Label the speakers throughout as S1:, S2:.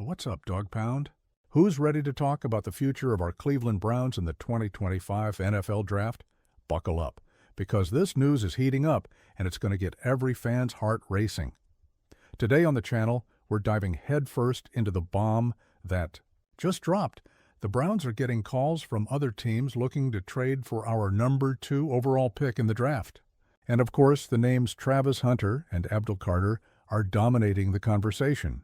S1: What's up, Dog Pound? Who's ready to talk about the future of our Cleveland Browns in the 2025 NFL Draft? Buckle up, because this news is heating up, and it's going to get every fan's heart racing. Today on the channel, we're diving headfirst into the bomb that just dropped. The Browns are getting calls from other teams looking to trade for our number 2 overall pick in the draft. And of course, the names Travis Hunter and Abdul Carter are dominating the conversation.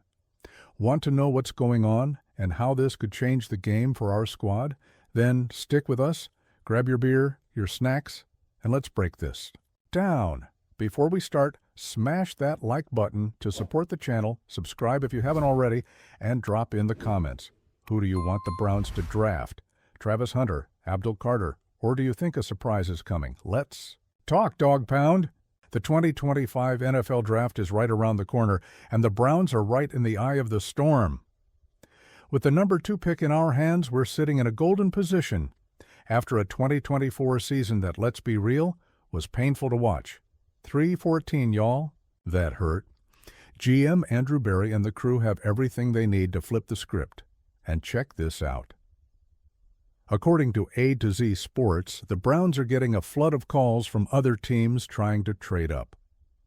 S1: Want to know what's going on and how this could change the game for our squad? Then stick with us, grab your beer, your snacks, and let's break this down. Before we start, smash that like button to support the channel, subscribe if you haven't already, and drop in the comments. Who do you want the Browns to draft? Travis Hunter, Abdul Carter, or do you think a surprise is coming? Let's talk, Dog Pound. The 2025 NFL Draft is right around the corner, and the Browns are right in the eye of the storm. With the number 2 pick in our hands, we're sitting in a golden position after a 2024 season that, let's be real, was painful to watch. 3-14, y'all. That hurt. GM Andrew Berry and the crew have everything they need to flip the script. And check this out. According to A to Z Sports, the Browns are getting a flood of calls from other teams trying to trade up.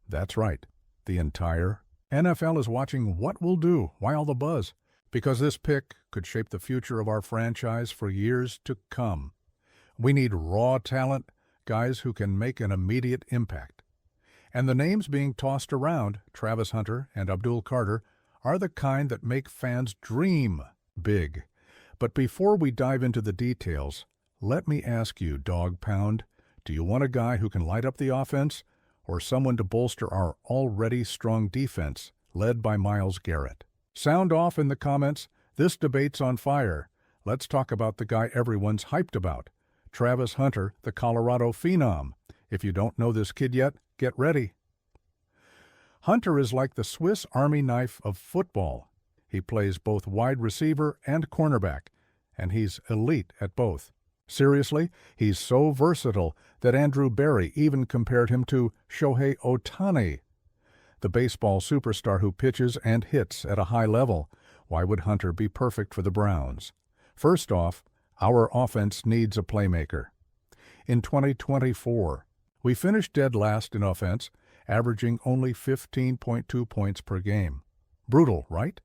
S1: That's right. The entire NFL is watching what we'll do. Why all the buzz? Because this pick could shape the future of our franchise for years to come. We need raw talent, guys who can make an immediate impact. And the names being tossed around, Travis Hunter and Abdul Carter, are the kind that make fans dream big. But before we dive into the details, let me ask you, Dog Pound, do you want a guy who can light up the offense or someone to bolster our already strong defense led by Myles Garrett? Sound off in the comments. This debate's on fire. Let's talk about the guy everyone's hyped about, Travis Hunter, the Colorado phenom. If you don't know this kid yet, get ready. Hunter is like the Swiss Army knife of football. He plays both wide receiver and cornerback, and he's elite at both. Seriously, he's so versatile that Andrew Berry even compared him to Shohei Ohtani, the baseball superstar who pitches and hits at a high level. Why would Hunter be perfect for the Browns? First off, our offense needs a playmaker. In 2024, we finished dead last in offense, averaging only 15.2 points per game. Brutal, right?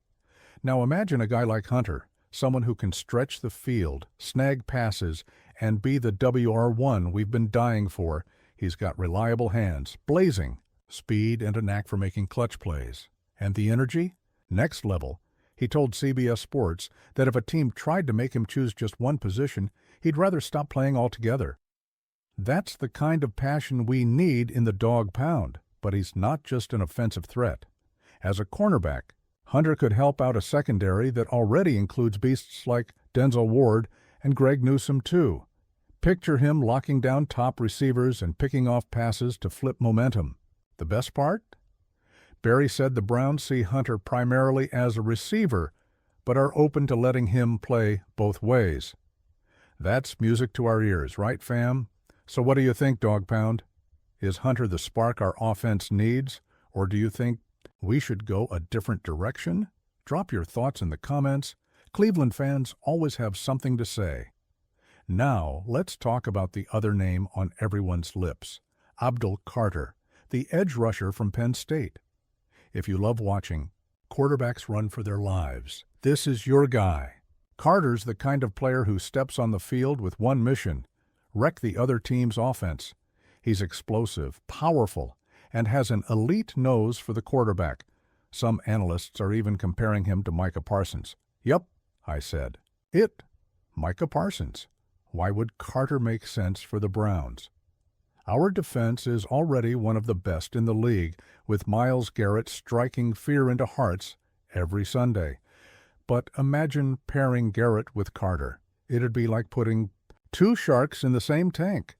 S1: Now imagine a guy like Hunter, someone who can stretch the field, snag passes, and be the WR1 we've been dying for. He's got reliable hands, blazing, speed, and a knack for making clutch plays. And the energy? Next level. He told CBS Sports that if a team tried to make him choose just one position, he'd rather stop playing altogether. That's the kind of passion we need in the Dog Pound, but he's not just an offensive threat. As a cornerback, Hunter could help out a secondary that already includes beasts like Denzel Ward and Greg Newsome too. Picture him locking down top receivers and picking off passes to flip momentum. The best part? Berry said the Browns see Hunter primarily as a receiver, but are open to letting him play both ways. That's music to our ears, right, fam? So what do you think, Dog Pound? Is Hunter the spark our offense needs, or do you think we should go a different direction? Drop your thoughts in the comments. Cleveland fans always have something to say. Now, let's talk about the other name on everyone's lips, Abdul Carter, the edge rusher from Penn State. If you love watching quarterbacks run for their lives, this is your guy. Carter's the kind of player who steps on the field with one mission: wreck the other team's offense. He's explosive, powerful, and has an elite nose for the quarterback. Some analysts are even comparing him to Micah Parsons. Yup, I said. Micah Parsons. Why would Carter make sense for the Browns? Our defense is already one of the best in the league, with Myles Garrett striking fear into hearts every Sunday. But imagine pairing Garrett with Carter. It'd be like putting 2 sharks in the same tank.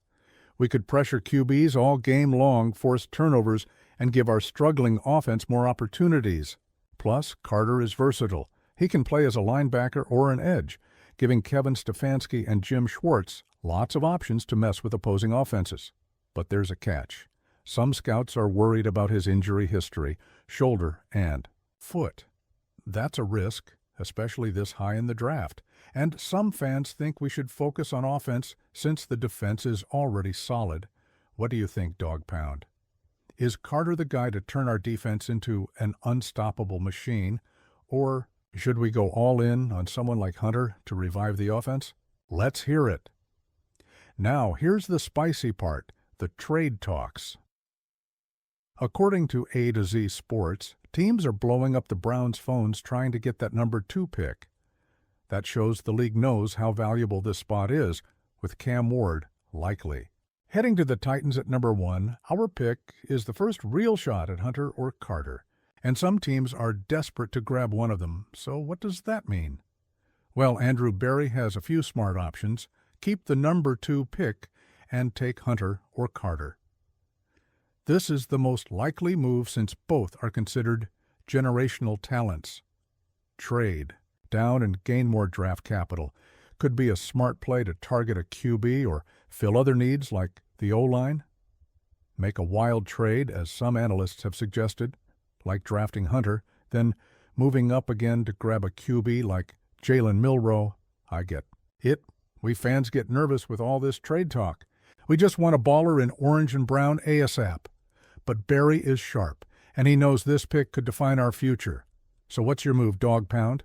S1: We could pressure QBs all game long, force turnovers, and give our struggling offense more opportunities. Plus, Carter is versatile. He can play as a linebacker or an edge, giving Kevin Stefanski and Jim Schwartz lots of options to mess with opposing offenses. But there's a catch. Some scouts are worried about his injury history, shoulder and foot. That's a risk. especially this high in the draft. And some fans think we should focus on offense since the defense is already solid. What do you think, Dog Pound? Is Carter the guy to turn our defense into an unstoppable machine, or should we go all in on someone like Hunter to revive the offense? Let's hear it. Now, here's the spicy part, the trade talks. According to A to Z Sports, teams are blowing up the Browns' phones trying to get that number 2 pick. That shows the league knows how valuable this spot is, with Cam Ward likely. Heading to the Titans at number 1, our pick is the first real shot at Hunter or Carter. And some teams are desperate to grab one of them, so what does that mean? Well, Andrew Berry has a few smart options. Keep the number 2 pick and take Hunter or Carter. This is the most likely move since both are considered generational talents. Trade down and gain more draft capital. Could be a smart play to target a QB or fill other needs like the O-line. Make a wild trade, as some analysts have suggested, like drafting Hunter, then moving up again to grab a QB like Jalen Milroe. I get it. We fans get nervous with all this trade talk. We just want a baller in orange and brown ASAP. But Barry is sharp, and he knows this pick could define our future. So what's your move, Dog Pound?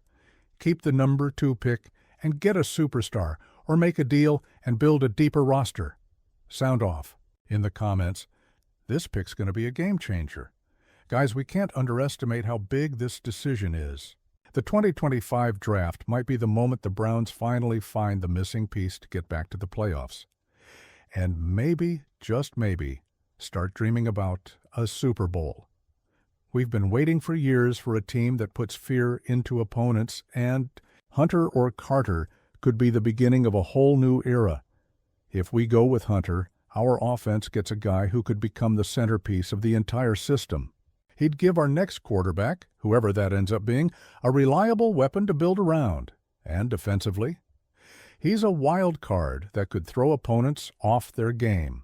S1: Keep the number 2 pick and get a superstar, or make a deal and build a deeper roster. Sound off in the comments. This pick's going to be a game changer. Guys, we can't underestimate how big this decision is. The 2025 draft might be the moment the Browns finally find the missing piece to get back to the playoffs. And maybe, just maybe, start dreaming about a Super Bowl. We've been waiting for years for a team that puts fear into opponents, and Hunter or Carter could be the beginning of a whole new era. If we go with Hunter, our offense gets a guy who could become the centerpiece of the entire system. He'd give our next quarterback, whoever that ends up being, a reliable weapon to build around. And defensively, he's a wild card that could throw opponents off their game.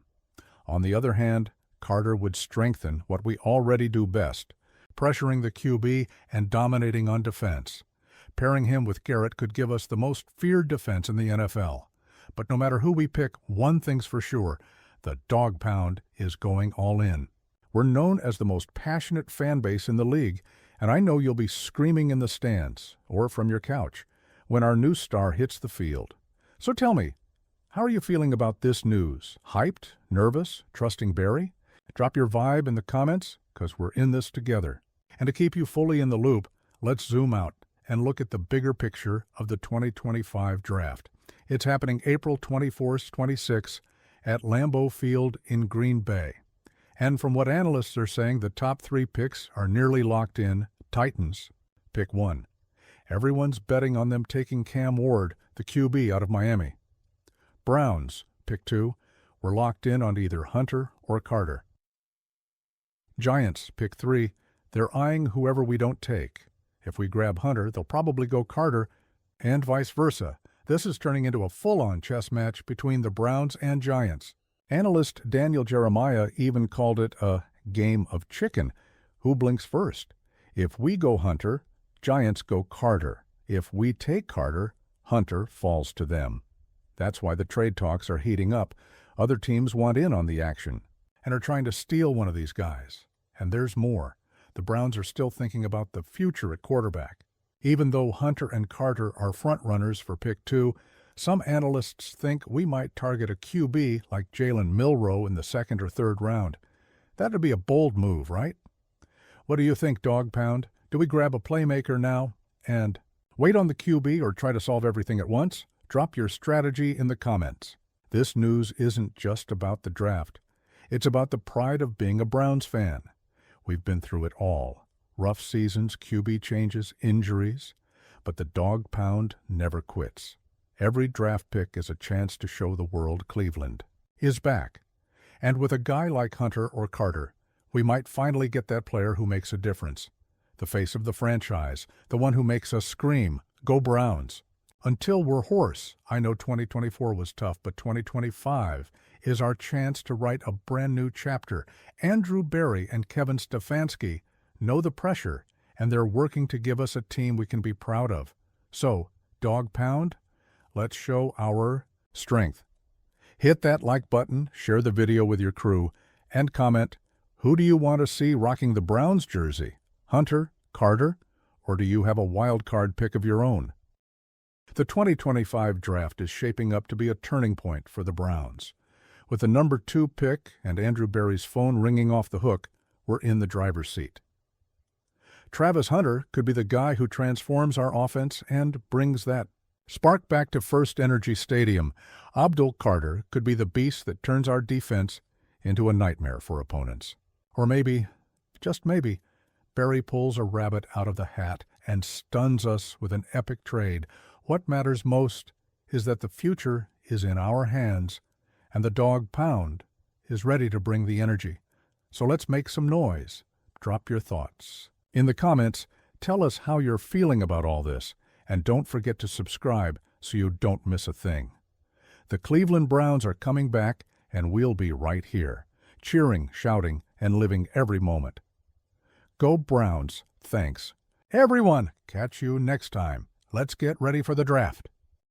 S1: On the other hand, Carter would strengthen what we already do best, pressuring the QB and dominating on defense. Pairing him with Garrett could give us the most feared defense in the NFL. But no matter who we pick, one thing's for sure, the Dog Pound is going all in. We're known as the most passionate fan base in the league, and I know you'll be screaming in the stands, or from your couch, when our new star hits the field. So tell me, how are you feeling about this news? Hyped? Nervous? Trusting Barry? Drop your vibe in the comments, because we're in this together. And to keep you fully in the loop, let's zoom out and look at the bigger picture of the 2025 draft. It's happening April 24th, 26th at Lambeau Field in Green Bay. And from what analysts are saying, the top 3 picks are nearly locked in. Titans, pick 1. Everyone's betting on them taking Cam Ward, the QB, out of Miami. Browns, pick 2. We're locked in on either Hunter or Carter. Giants, pick 3. They're eyeing whoever we don't take. If we grab Hunter, they'll probably go Carter, and vice versa. This is turning into a full-on chess match between the Browns and Giants. Analyst Daniel Jeremiah even called it a game of chicken. Who blinks first? If we go Hunter, Giants go Carter. If we take Carter, Hunter falls to them. That's why the trade talks are heating up. Other teams want in on the action and are trying to steal one of these guys. And there's more. The Browns are still thinking about the future at quarterback. Even though Hunter and Carter are frontrunners for pick 2, some analysts think we might target a QB like Jalen Milroe in the 2nd or 3rd round. That'd be a bold move, right? What do you think, Dog Pound? Do we grab a playmaker now and wait on the QB or try to solve everything at once? Drop your strategy in the comments. This news isn't just about the draft. It's about the pride of being a Browns fan. We've been through it all. Rough seasons, QB changes, injuries. But the Dog Pound never quits. Every draft pick is a chance to show the world Cleveland is back. And with a guy like Hunter or Carter, we might finally get that player who makes a difference. The face of the franchise, the one who makes us scream, "Go Browns!" Until we're hoarse. I know 2024 was tough, but 2025 is our chance to write a brand new chapter. Andrew Berry and Kevin Stefanski know the pressure, and they're working to give us a team we can be proud of. So, Dog Pound, let's show our strength. Hit that like button, share the video with your crew, and comment, who do you want to see rocking the Browns jersey? Hunter, Carter, or do you have a wild card pick of your own? The 2025 draft is shaping up to be a turning point for the Browns. With the number 2 pick and Andrew Berry's phone ringing off the hook, we're in the driver's seat. Travis Hunter could be the guy who transforms our offense and brings that spark back to First Energy Stadium. Abdul Carter could be the beast that turns our defense into a nightmare for opponents. Or maybe, just maybe, Berry pulls a rabbit out of the hat and stuns us with an epic trade. What matters most is that the future is in our hands, and the Dog Pound is ready to bring the energy. So let's make some noise. Drop your thoughts. In the comments, tell us how you're feeling about all this, and don't forget to subscribe so you don't miss a thing. The Cleveland Browns are coming back, and we'll be right here, cheering, shouting, and living every moment. Go Browns, thanks. Everyone, catch you next time. Let's get ready for the draft.